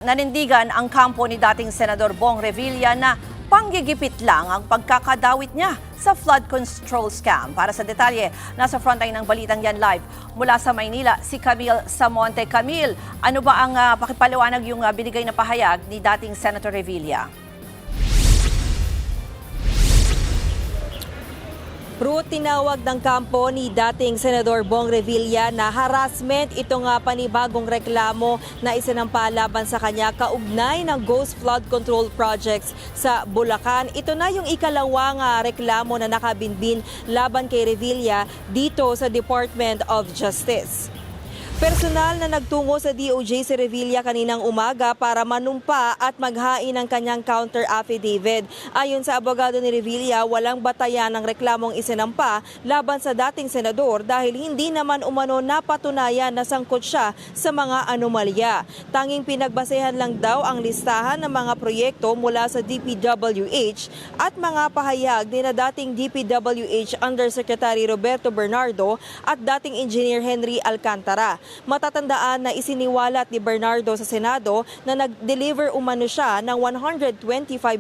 Nanindigan ang kampo ni dating Senador Bong Revilla na panggigipit lang ang pagkakadawit niya sa flood control scam. Para sa detalye, nasa frontline ng balitang yan live mula sa Maynila, si Camille Samonte. Camille, ano ba ang pakipaliwanag yung binigay na pahayag ni dating Senator Revilla? Ruth, tinawag ng kampo ni dating Senador Bong Revilla na harassment itong panibagong reklamo na isinampa laban sa kanya kaugnay ng Ghost Flood Control Projects sa Bulacan. Ito na yung ikalawang reklamo na nakabinbin laban kay Revilla dito sa Department of Justice. Personal na nagtungo sa DOJ si Revilla kaninang umaga para manumpa at maghain ng kanyang counter affidavit. Ayon sa abogado ni Revilla, walang batayan ng reklamong isinampa laban sa dating senador dahil hindi naman umano napatunayan na sangkot siya sa mga anomalya. Tanging pinagbasehan lang daw ang listahan ng mga proyekto mula sa DPWH at mga pahayag ni na dating DPWH Undersecretary Roberto Bernardo at dating Engineer Henry Alcantara. Matatandaan na isiniwalat ni Bernardo sa Senado na nag-deliver umano siya ng 125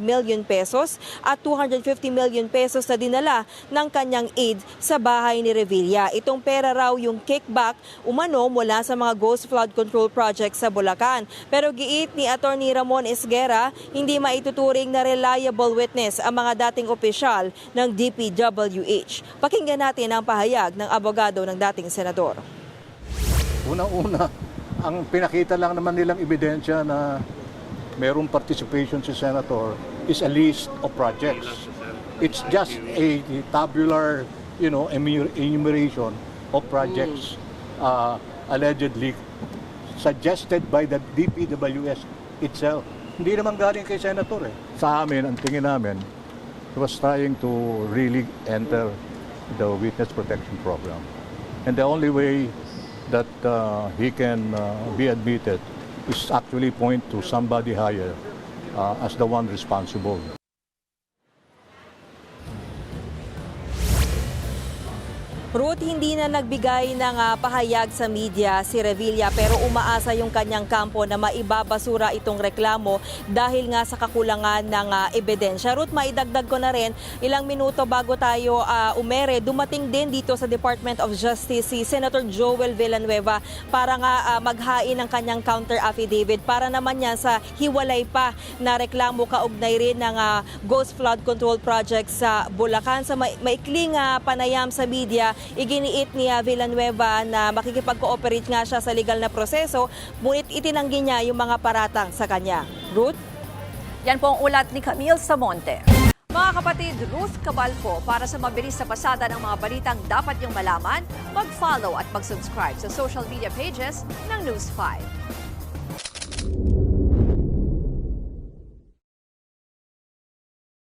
million pesos at 250 million pesos na dinala ng kanyang aide sa bahay ni Revilla. Itong pera raw yung kickback umano mula sa mga Ghost Flood Control Projects sa Bulacan. Pero giit ni Attorney Ramon Esguera, hindi maituturing na reliable witness ang mga dating opisyal ng DPWH. Pakinggan natin ang pahayag ng abogado ng dating senador. Una-una, ang pinakita lang naman nilang ebidensya na mayroong participation si Senator is a list of projects. It's just a tabular, enumeration of projects allegedly suggested by the DPWS itself. Hindi naman galing kay Senator. Sa amin, ang tingin namin, he was trying to really enter the witness protection program. And the only way that he can be admitted is actually point to somebody higher as the one responsible. Ruth, hindi na nagbigay ng pahayag sa media si Revilla pero umaasa yung kanyang kampo na maibabasura itong reklamo dahil nga sa kakulangan ng ebidensya. Ruth, maidagdag ko na rin, ilang minuto bago tayo umere, dumating din dito sa Department of Justice si Senator Joel Villanueva para nga maghain ng kanyang counter affidavit para naman yan sa hiwalay pa na reklamo kaugnay rin ng Ghost Flood Control Project sa Bulacan. Sa maikling panayam sa media, iginiit ni Villanueva na makikipag-cooperate nga siya sa legal na proseso, ngunit itinanggi niya yung mga paratang sa kanya. Ruth? Yan po ang ulat ni Camille Samonte. Mga kapatid, Ruth Cabalco, para sa mabilis na pasada ng mga balitang dapat niyong malaman, mag-follow at mag-subscribe sa social media pages ng News 5.